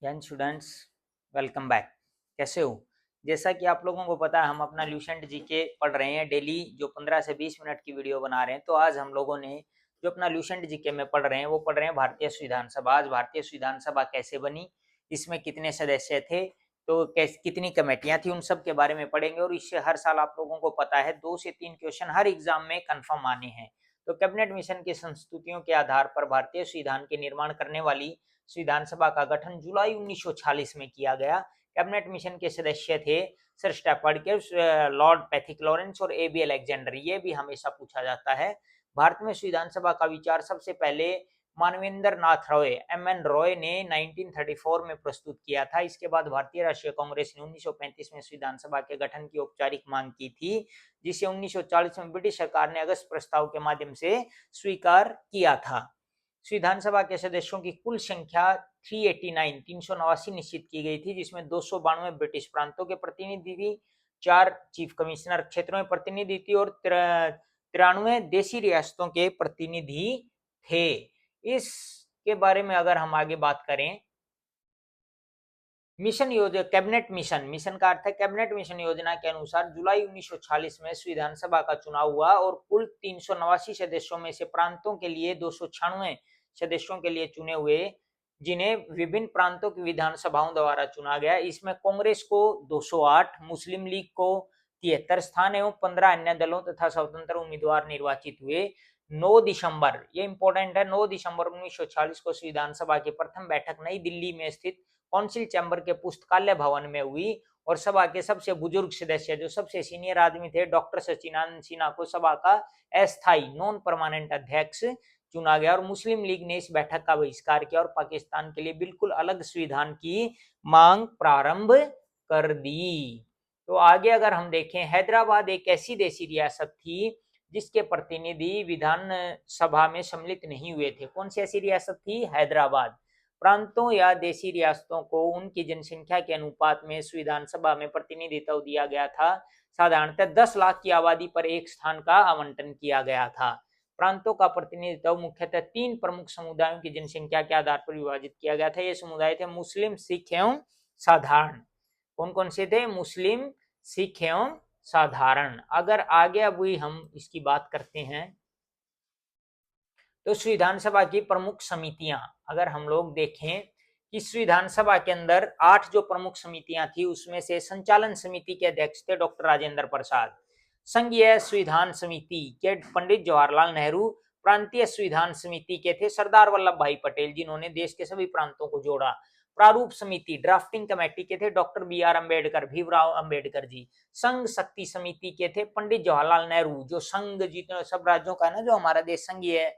Young students, welcome back. कैसे हो? जैसा कि आप लोगों को पता है, हम अपना ल्यूसेंट जीके पढ़ रहे हैं डेली, जो 15 से 20 मिनट की वीडियो बना रहे हैं। तो आज हम लोगों ने जो अपना ल्यूसेंट जीके में पढ़ रहे हैं वो पढ़ रहे हैं भारतीय संविधान सभा। आज भारतीय संविधान सभा कैसे बनी, इसमें कितने सदस्य थे, तो कितनी कमेटियां थी, उन सब के बारे में पढ़ेंगे। और इससे हर साल आप लोगों को पता है 2 से 3 क्वेश्चन हर एग्जाम में कन्फर्म आने हैं। तो कैबिनेट मिशन की संस्तुतियों के आधार पर भारतीय संविधान के निर्माण करने वाली संविधान सभा का गठन जुलाई 1946 में किया गया। कैबिनेट मिशन के सदस्य थे सर स्टैफर्ड के, लॉर्ड पैथिक लॉरेंस और ए बी अलेक्जेंडर। ये भी हमेशा पूछा जाता है। भारत में संविधान सभा का विचार सबसे पहले मानवेंद्र नाथ रॉय एम एन रॉय ने 1934 में प्रस्तुत किया था। इसके बाद भारतीय राष्ट्रीय कांग्रेस ने 1935 में संविधान सभा के गठन की औपचारिक मांग की थी, जिसे 1940 में ब्रिटिश सरकार ने अगस्त प्रस्ताव के माध्यम से स्वीकार किया था। संविधान सभा के सदस्यों की कुल संख्या 389 निश्चित की गई थी, जिसमें 292 ब्रिटिश प्रांतों के प्रतिनिधि थी, 4 चीफ कमिश्नर क्षेत्रों में प्रतिनिधि थी और 93 देशी रियासतों के प्रतिनिधि थे। इसके बारे में अगर हम आगे बात करें, मिशन योजना, कैबिनेट मिशन, मिशन का अर्थ है कैबिनेट मिशन योजना के अनुसार जुलाई 1946 में संविधान सभा का चुनाव हुआ और कुल 389 सदस्यों में से प्रांतों के लिए 296 सदस्यों के लिए चुने हुए, जिन्हें विभिन्न प्रांतों की विधानसभाओं द्वारा चुना गया। इसमें कांग्रेस को 208, मुस्लिम लीग को 73 स्थान एवं 15 अन्य दलों तथा स्वतंत्र उम्मीदवार निर्वाचित हुए। 9 दिसंबर, ये इंपॉर्टेंट है, 9 दिसंबर 1946 को संविधान सभा की प्रथम बैठक नई दिल्ली में स्थित काउंसिल चैम्बर के पुस्तकालय भवन में हुई और सभा के सबसे बुजुर्ग सदस्य, जो सबसे सीनियर आदमी थे, डॉक्टर सचिदानंद सिन्हा को सभा का अस्थायी नॉन परमानेंट अध्यक्ष चुना गया। और मुस्लिम लीग ने इस बैठक का बहिष्कार किया और पाकिस्तान के लिए बिल्कुल अलग संविधान की मांग प्रारंभ कर दी। तो आगे अगर हम देखें, हैदराबाद एक ऐसी देशी रियासत थी जिसके प्रतिनिधि विधान सभा में सम्मिलित नहीं हुए थे। कौन सी ऐसी रियासत थी? हैदराबाद। प्रांतों या देशी रियासतों को उनकी जनसंख्या के अनुपात में संविधान सभा में प्रतिनिधित्व दिया गया था। साधारणतः 10 लाख की आबादी पर एक स्थान का आवंटन किया गया था। प्रांतों का प्रतिनिधित्व मुख्यतः 3 प्रमुख समुदायों की जनसंख्या के आधार पर विभाजित किया गया था। ये समुदाय थे मुस्लिम, सिख एवं साधारण। कौन कौन से थे? मुस्लिम, सिख एवं साधारण। अगर आगे अभी हम इसकी बात करते हैं, तो संविधान सभा की प्रमुख समितियां अगर हम लोग देखें कि संविधान सभा के अंदर 8 जो प्रमुख समितियां थी, उसमें से संचालन समिति के अध्यक्ष थे डॉक्टर राजेंद्र प्रसाद, संघीय संविधान समिति के पंडित जवाहरलाल नेहरू, प्रांतीय संविधान समिति के थे सरदार वल्लभ भाई पटेल, जिन्होंने देश के सभी प्रांतों को जोड़ा। प्रारूप समिति, ड्राफ्टिंग कमेटी के थे doctor B R Ambedkar, Bhimrao Ambedkar ji. संघ शक्ति समिति के थे पंडित जवाहरलाल नेहरू, जो संघ जितने सब राज्यों का है ना, जो हमारा देश संघीय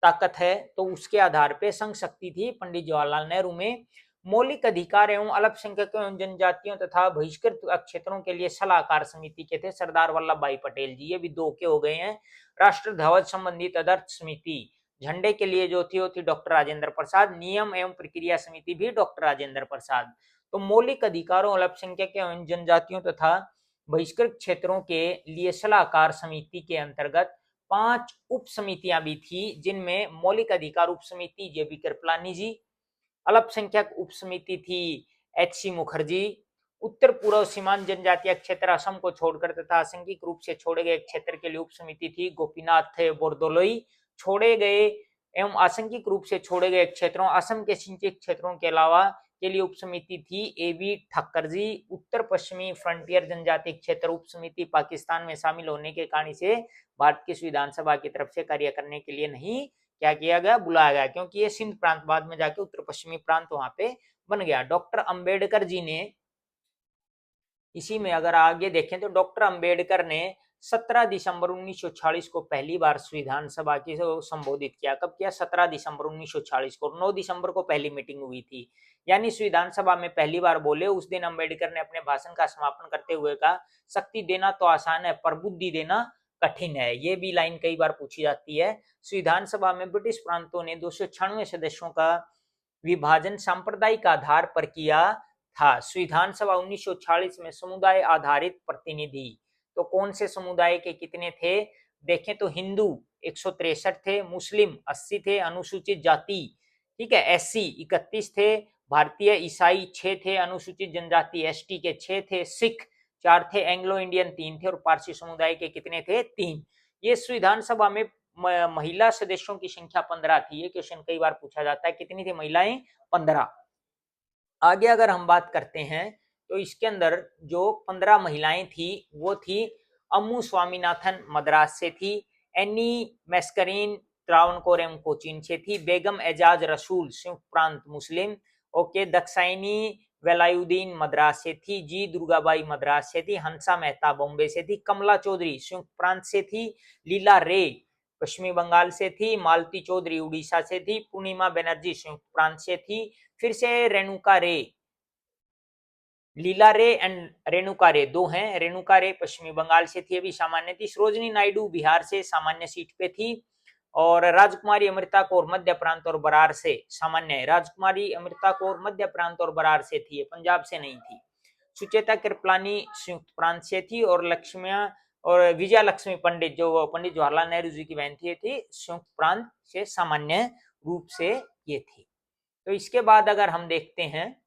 ताकत है, तो उसके आधार पे संघ शक्ति थी पंडित जवाहरलाल नेहरू में। मौलिक अधिकार एवं अल्पसंख्यकों एवं जनजातियों तथा बहिष्कृत क्षेत्रों के लिए सलाहकार समिति के थे सरदार वल्लभ भाई पटेल जी। ये भी 2 के हो गए हैं। राष्ट्र ध्वज संबंधी तदर्थ समिति, झंडे के लिए जो थी वो थी डॉक्टर राजेंद्र प्रसाद। नियम एवं प्रक्रिया समिति भी डॉक्टर राजेंद्र प्रसाद। तो मौलिक अधिकारों, अल्पसंख्यक एवं जनजातियों तथा बहिष्कृत क्षेत्रों के लिए सलाहकार समिति के अंतर्गत 5 उप समितियां भी थी, जिनमें मौलिक अधिकार उप समिति जेबी कृपलानी जी, अल्पसंख्यक उप समिति थी एच सी मुखर्जी, उत्तर पूर्व सीमांत जनजातीय क्षेत्र असम को छोड़कर तथा आंशिक रूप से छोड़े गए क्षेत्र के लिए उप समिति थी गोपीनाथ बोरदोलोई। छोड़े गए एवं आंशिक रूप से छोड़े गए क्षेत्रों, असम के सिंचित क्षेत्रों के अलावा के लिए उप समिति थी ए बी ठक्कर जी। उत्तर पश्चिमी फ्रंटियर जनजातीय क्षेत्र उप समिति पाकिस्तान में शामिल होने के कारण से भारत की संविधान सभा की तरफ से कार्य करने के लिए नहीं क्या किया गया, बुलाया गया, क्योंकि ये सिंध प्रांत बाद में जाके उत्तर पश्चिमी प्रांत वहां पे बन गया। डॉक्टर अंबेडकर जी ने इसी में अगर आगे देखें तो डॉक्टर अंबेडकर ने 17 दिसंबर 1946 को पहली बार संविधान सभा की संबोधित किया। कब किया? 17 दिसंबर 1946 को। 9 दिसंबर को पहली मीटिंग हुई थी, यानी संविधान सभा में पहली बार बोले। उस दिन अंबेडकर ने अपने भाषण का समापन करते हुए कहा, शक्ति देना तो आसान है पर बुद्धि देना कठिन है। ये भी लाइन कई बार पूछी जाती है। संविधान सभा में ब्रिटिश प्रांतों ने 296 सदस्यों का विभाजन सांप्रदायिक आधार पर किया था। संविधान सभा 1946 में समुदाय आधारित प्रतिनिधि, तो कौन से समुदाय के कितने थे? देखें तो हिंदू 163 थे, मुस्लिम 80 थे, अनुसूचित जाति ठीक है। SC 31 थे, भारतीय ईसाई 6 थे, अनुसूचित जनजाति ST के 6 थे, सिख 4 थे, एंग्लो इंडियन 3 थे और पारसी समुदाय के कितने थे? 3। ये संविधान सभा में महिला सदस्यों की संख्या 15 थी। ये क्वेश्चन कई बार पूछा जाता है, कितनी थी महिलाएं? 15। आगे अगर हम बात करते हैं तो इसके अंदर जो 15 महिलाएं थी वो थी अम्मू स्वामीनाथन मद्रास से थी, एनी मैस्करीन त्रावणकोर एवं कोचीन से थी, बेगम एजाज रसूल संयुक्त प्रांत मुस्लिम, ओके, दक्षाइनी वेलायुद्दीन मद्रास से थी, जी दुर्गाबाई मद्रास से थी, हंसा मेहता बॉम्बे से थी, कमला चौधरी संयुक्त प्रांत से थी, लीला रे पश्चिमी बंगाल से थी, मालती चौधरी उड़ीसा से थी, पूर्णिमा बनर्जी संयुक्त प्रांत से थी, फिर से रेणुका रे, लीला रे एंड रेणुका रे दो हैं, रेणुका रे पश्चिमी बंगाल से थी, अभी सामान्य थी, सरोजनी नायडू बिहार से सामान्य सीट पे थी, और राजकुमारी अमृता कौर मध्य प्रांत और बरार से सामान्य है, राजकुमारी अमृता कौर मध्य प्रांत और बरार से थी, पंजाब से नहीं थी, सुचेता कृपलानी संयुक्त प्रांत से थी, और लक्ष्मिया और विजया लक्ष्मी पंडित जो पंडित जवाहरलाल नेहरू जी की बहन थी संयुक्त प्रांत से सामान्य रूप से ये थी। तो इसके बाद अगर हम देखते हैं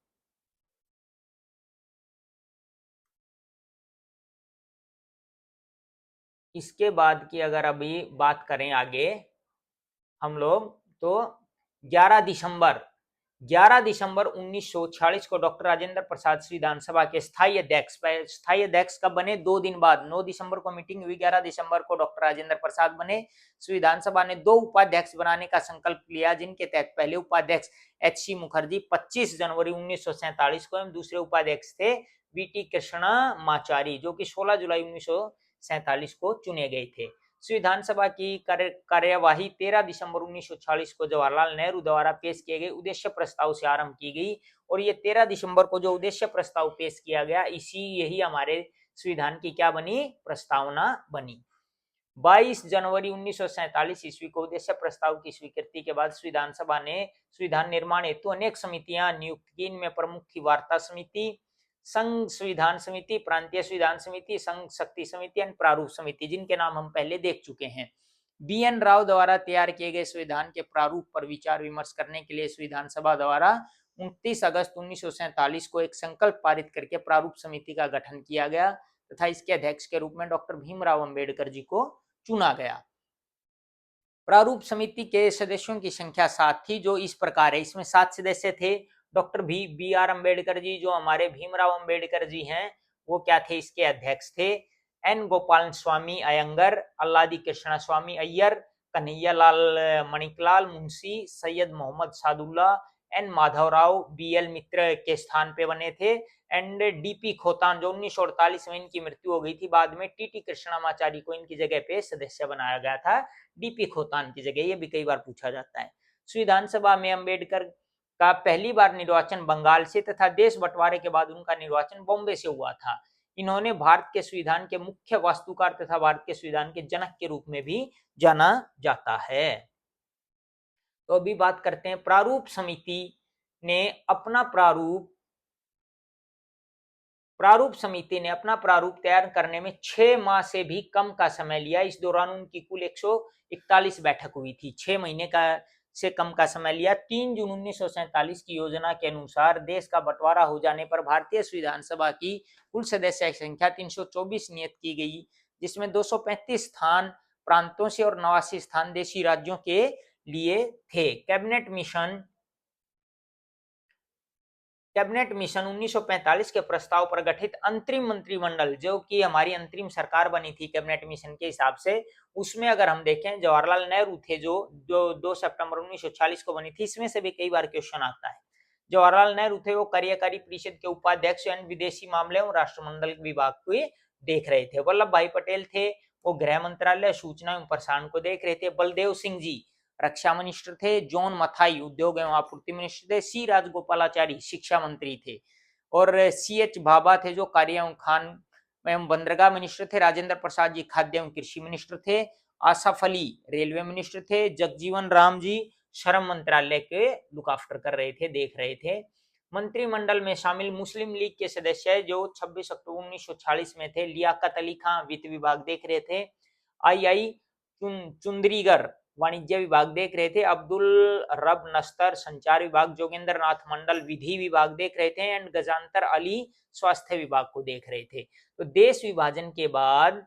इसके बाद की अगर अभी बात करें आगे हम लोग तो 11 दिसंबर 1946 को डॉक्टर राजेंद्र प्रसाद श्री विधानसभा के स्थायी अध्यक्ष कब बने? 2 दिन बाद 9 दिसंबर को मीटिंग हुई, 11 दिसंबर को डॉक्टर राजेंद्र प्रसाद बने। विधानसभा ने 2 उपाध्यक्ष बनाने का संकल्प लिया, जिनके तहत पहले उपाध्यक्ष HC मुखर्जी 25 जनवरी 1947 को एवं दूसरे उपाध्यक्ष थे BT कृष्णमाचारी जो कि 16 जुलाई 1947 को चुने गए थे। विधानसभा की कार्यवाही 13 दिसंबर 1946 को जवाहरलाल नेहरू द्वारा पेश किए गए उद्देश्य प्रस्ताव से आरंभ की गई, और ये 13 दिसंबर को जो उद्देश्य प्रस्ताव पेश किया गया यही हमारे संविधान की क्या बनी? प्रस्तावना बनी। 22 जनवरी 1947 ईस्वी को उद्देश्य प्रस्ताव की स्वीकृति के बाद विधानसभा ने संविधान निर्माण हेतु अनेक समितियां नियुक्त की। इनमें प्रमुख थी वार्ता समिति, संघ संविधान समिति, प्रांतीय संविधान समिति, संघ शक्ति समिति और प्रारूप समिति, जिनके नाम हम पहले देख चुके हैं। BN राव द्वारा तैयार किए गए संविधान के प्रारूप पर विचार विमर्श करने के लिए संविधान सभा द्वारा 29 अगस्त 1947 को एक संकल्प पारित करके प्रारूप समिति का गठन किया गया तथा इसके अध्यक्ष के रूप में डॉक्टर भीमराव अंबेडकर जी को चुना गया। प्रारूप समिति के सदस्यों की संख्या 7 थी, जो इस प्रकार है। इसमें 7 सदस्य थे। डॉक्टर BR अंबेडकर जी जो हमारे भीमराव अंबेडकर जी हैं वो क्या थे? इसके अध्यक्ष थे। N गोपाल स्वामी अयंगर, अल्लादी कृष्णा स्वामी अय्यर, कन्हैयालाल मणिकलाल मुंशी, सैयद मोहम्मद सादुल्ला, N माधवराव BL मित्र के स्थान पे बने थे, एंड DP खोतान जो 1948 में इनकी मृत्यु हो गई थी। बाद में TT कृष्णमाचारी को इनकी जगह पे सदस्य बनाया गया था, DP खोतान की जगह। ये भी कई बार पूछा जाता है। विधानसभा में अंबेडकर का पहली बार निर्वाचन बंगाल से तथा देश बंटवारे के बाद उनका निर्वाचन बॉम्बे से हुआ था। इन्होंने भारत के संविधान के मुख्य वास्तुकार तथा भारत के संविधान के जनक के रूप में भी जाना जाता है। तो अभी बात करते हैं प्रारूप समिति ने अपना प्रारूप तैयार करने में 6 माह से भी कम का समय लिया। इस दौरान उनकी कुल 141 बैठक हुई थी। 6 महीने का से कम का समय लिया। 3 जून 1947 की योजना के अनुसार देश का बंटवारा हो जाने पर भारतीय संविधान सभा की कुल सदस्य संख्या 324 नियत की गई, जिसमें 235 स्थान प्रांतों से और 89 स्थान देशी राज्यों के लिए थे। कैबिनेट मिशन 1945 के प्रस्ताव पर गठित अंतरिम मंत्रिमंडल जो कि हमारी अंतरिम सरकार बनी थी कैबिनेट मिशन के हिसाब से, उसमें अगर हम देखें जवाहरलाल नेहरू थे जो 2 सितंबर 1946 को बनी थी। इसमें से भी कई बार क्वेश्चन आता है। जवाहरलाल नेहरू थे वो कार्यकारी परिषद के उपाध्यक्ष एवं विदेशी मामले और राष्ट्रमंडल विभाग को देख रहे थे। वल्लभ भाई पटेल थे वो गृह मंत्रालय सूचना एवं प्रसारण को देख रहे थे। बलदेव सिंह जी रक्षा मिनिस्टर थे। जॉन मथाई उद्योग एवं आपूर्ति मिनिस्टर थे। C राजगोपालाचारी शिक्षा मंत्री थे, और CH भाभा थे जो कार्य एवं खान एवं बंदरगाह मिनिस्टर थे। राजेंद्र प्रसाद जी खाद्य एवं कृषि मिनिस्टर थे। आसफ अली रेलवे मिनिस्टर थे। जगजीवन राम जी श्रम मंत्रालय के लुक आफ्टर कर रहे थे, देख रहे थे। मंत्रिमंडल में शामिल मुस्लिम लीग के सदस्य जो 26 अक्टूबर 1946 में थे। लियाकत अली खां वित्त विभाग देख रहे थे। II चुंदरीगर वाणिज्य विभाग देख रहे थे अब्दुल रब नस्तर, संचार विभाग जोगेंद्र नाथ मंडल विधि विभाग देख रहे थे, एंड गजानतर अली स्वास्थ्य विभाग को देख रहे थे। तो देश विभाजन के बाद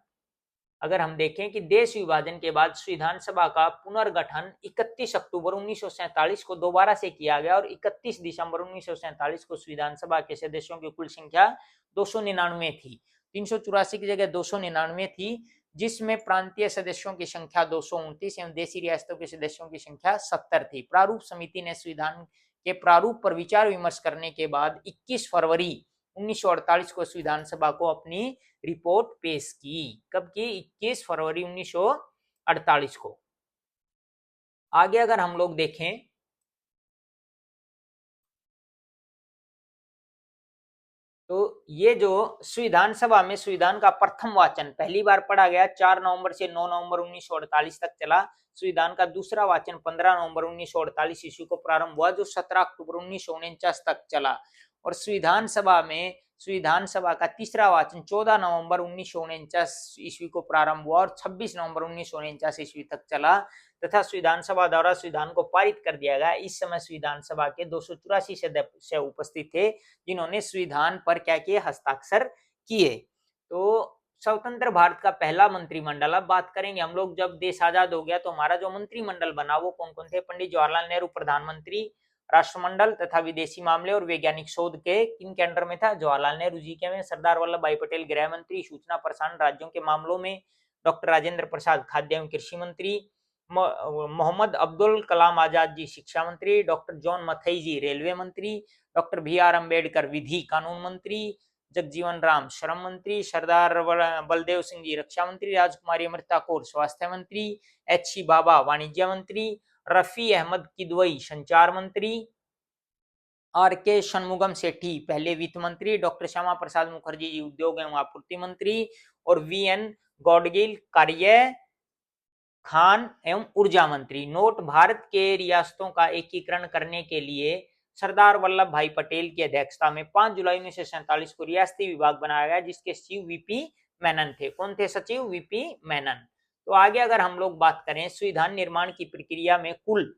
अगर हम देखें कि देश विभाजन के बाद संविधान सभा का पुनर्गठन 31 अक्टूबर 1947 को दोबारा से किया गया और 31 दिसंबर 1947 को संविधान सभा के सदस्यों की कुल संख्या 299 थी। 384 की जगह 299 थी, जिसमें प्रांतीय सदस्यों की संख्या 229 एवं देशी रियासतों के सदस्यों की संख्या 70 थी। प्रारूप समिति ने संविधान के प्रारूप पर विचार विमर्श करने के बाद 21 फरवरी 1948 को संविधान सभा को अपनी रिपोर्ट पेश की। कब की? 21 फरवरी 1948 को। आगे अगर हम लोग देखें तो ये जो संविधान सभा में संविधान का प्रथम वाचन पहली बार पढ़ा गया 4 नवंबर से 9 नवंबर 1948 तक चला। संविधान का दूसरा वाचन 15 नवंबर 1948 ईस्वी को प्रारंभ हुआ, जो 17 अक्टूबर 1949 तक चला। और संविधान सभा का तीसरा वाचन 14 नवंबर 1949 ईस्वी को प्रारंभ हुआ और 26 नवंबर 1949 ईस्वी तक चला, तथा संविधान सभा द्वारा संविधान को पारित कर दिया गया। इस समय संविधान सभा के 284 सदस्य उपस्थित थे, जिन्होंने संविधान पर क्या किए? हस्ताक्षर किए। तो स्वतंत्र भारत का पहला मंत्रिमंडल, अब बात करेंगे हम लोग, जब देश आजाद हो गया तो हमारा जो मंत्रिमंडल बना वो कौन कौन थे? पंडित जवाहरलाल नेहरू प्रधानमंत्री, राष्ट्रमंडल तथा विदेशी मामले और वैज्ञानिक शोध के किनके अंडर में था? जवाहरलाल नेहरू जी के में। सरदार वल्लभ भाई पटेल गृह मंत्री, सूचना प्रसारण राज्यों के मामलों में डॉक्टर राजेंद्र प्रसाद खाद्य एवं कृषि मंत्री, मोहम्मद अब्दुल कलाम आजाद जी शिक्षा मंत्री, डॉक्टर जॉन मथई जी रेलवे मंत्री, डॉक्टर बी.आर. अम्बेडकर विधि कानून मंत्री, जगजीवन राम श्रम मंत्री, सरदार बलदेव सिंह जी रक्षा मंत्री, राजकुमारी अमृता कौर स्वास्थ्य मंत्री, एच.सी. बाबा वाणिज्य मंत्री, रफी अहमद किदवई संचार मंत्री, आर.के. शनमुगम सेठी पहले वित्त मंत्री, डॉक्टर श्यामा प्रसाद मुखर्जी जी उद्योग एवं आपूर्ति मंत्री, और वी.एन. गॉडगिल कार्य खान एवं ऊर्जा मंत्री। नोट: भारत के रियासतों का एकीकरण करने के लिए सरदार वल्लभ भाई पटेल की अध्यक्षता में 5 जुलाई 1947 को रियासती विभाग बनाया गया, जिसके सचिव वीपी मेनन थे। कौन थे सचिव? वीपी मेनन। तो आगे अगर हम लोग बात करें, संविधान निर्माण की प्रक्रिया में कुल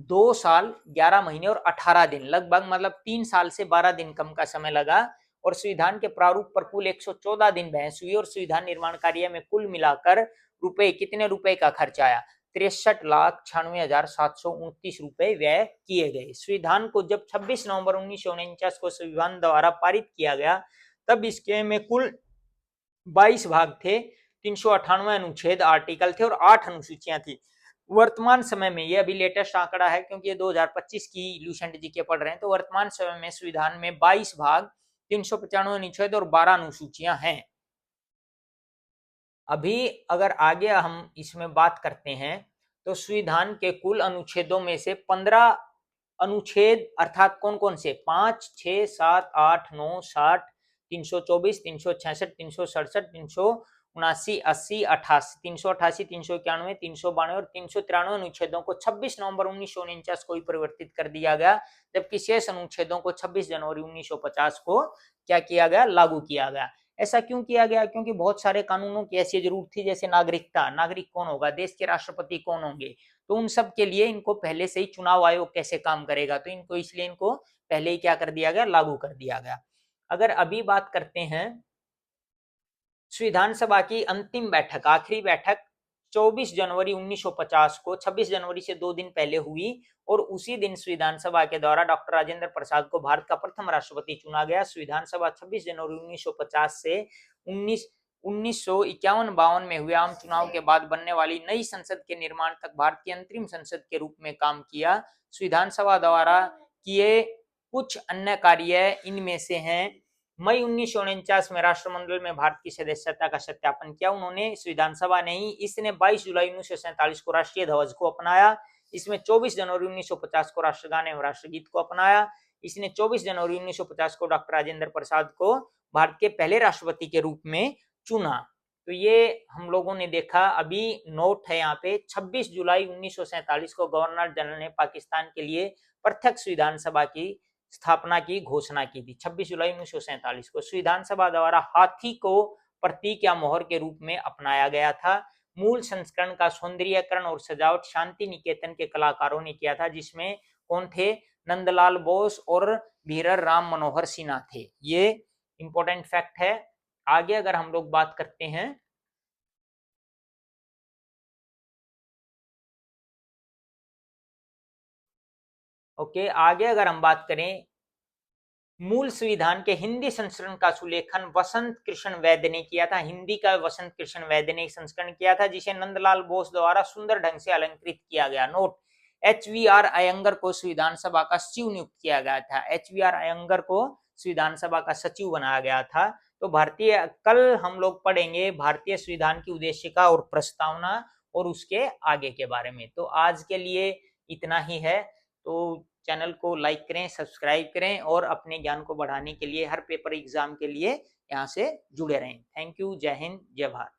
2 साल 11 महीने और 18 दिन, लगभग मतलब 3 साल से 12 दिन कम का समय लगा, और संविधान के प्रारूप पर कुल 114 दिन बहस हुई, और संविधान निर्माण कार्य में कुल मिलाकर कितने रुपए का खर्च आया? 63,96,729 रुपए व्यय किए गए। संविधान को जब 26 नवंबर 1949 को संविधान द्वारा पारित किया गया, तब इसके में कुल 22 भाग थे, 398 अनुच्छेद आर्टिकल थे और 8 अनुसूचियां थी। वर्तमान समय में, ये अभी लेटेस्ट आंकड़ा है क्योंकि ये 2025 की लूसेंट जी के पढ़ रहे हैं, तो वर्तमान समय में संविधान में 22 भाग, 395 अनुच्छेद और 12 अनुसूचियां हैं। अभी अगर आगे हम इसमें बात करते हैं तो संविधान के कुल अनुच्छेदों में से 15 अनुच्छेद अर्थात कौन कौन से? 5, 6, 7, 8, 9, 60, 324, 366, 367, 379, 80, 88, 388, 391, 392 और 393 अनुच्छेदों को 26 नवंबर 1949 को ही परिवर्तित कर दिया गया, जबकि शेष अनुच्छेदों को 26 जनवरी 1950 को क्या किया गया? लागू किया गया। ऐसा क्यों किया गया? क्योंकि बहुत सारे कानूनों की ऐसी जरूरत थी, जैसे नागरिकता, नागरिक कौन होगा, देश के राष्ट्रपति कौन होंगे, तो उन सब के लिए इनको पहले से ही चुनाव आयोग कैसे काम करेगा, तो इनको इसलिए इनको पहले ही क्या कर दिया गया? लागू कर दिया गया। अगर अभी बात करते हैं संविधान सभा की अंतिम बैठक, आखिरी बैठक 24 जनवरी 1950 को 26 जनवरी से 2 दिन पहले हुई, और उसी दिन संविधान सभा के द्वारा डॉक्टर राजेंद्र प्रसाद को भारत का प्रथम राष्ट्रपति चुना गया। संविधान सभा 26 जनवरी 1950 से 1951-52 में हुए आम चुनाव के बाद बनने वाली नई संसद के निर्माण तक भारत की अंतरिम संसद के रूप में काम किया। संविधान सभा द्वारा किए कुछ अन्य कार्य इनमें से हैं: मई 1949 में राष्ट्रमंडल में भारत की सदस्यता का सत्यापन किया उन्होंने, संविधान सभा ने ही। इसने 22 जुलाई 1947 को राष्ट्रीय ध्वज को अपनाया। इसमें 24 जनवरी 1950 को राष्ट्रगान एवं राष्ट्रगीत को अपनाया। इसने 24 जनवरी 1950 को डॉक्टर राजेंद्र प्रसाद को भारत के पहले राष्ट्रपति के रूप में चुना। तो ये हम लोगों ने देखा। अभी नोट है यहाँ पे, 26 जुलाई 1947 को गवर्नर जनरल ने पाकिस्तान के लिए प्रत्यक्ष संविधान सभा की स्थापना की घोषणा की थी। 26 जुलाई 1947 को संविधान सभा द्वारा हाथी को प्रतीक या मोहर के रूप में अपनाया गया था। मूल संस्करण का सौंदर्यीकरण और सजावट शांति निकेतन के कलाकारों ने किया था, जिसमें कौन थे? नंदलाल बोस और धीरर राम मनोहर सिन्हा थे। ये इंपॉर्टेंट फैक्ट है। आगे अगर हम लोग बात करते हैं, ओके, आगे अगर हम बात करें, मूल संविधान के हिंदी संस्करण का सुलेखन वसंत कृष्ण वैद्य ने किया था। हिंदी का वसंत कृष्ण वैद्य ने संस्करण किया था, जिसे नंदलाल बोस द्वारा सुंदर ढंग से अलंकृत किया गया। नोट, HVR अयंगर को संविधान सभा का सचिव नियुक्त किया गया था। HVR अयंगर को संविधान सभा का सचिव बनाया गया था। तो भारतीय, कल हम लोग पढ़ेंगे भारतीय संविधान की उद्देशिका और प्रस्तावना और उसके आगे के बारे में। तो आज के लिए इतना ही है। तो चैनल को लाइक करें, सब्सक्राइब करें और अपने ज्ञान को बढ़ाने के लिए हर पेपर एग्जाम के लिए यहाँ से जुड़े रहें। Thank you. जय हिंद, जय भारत।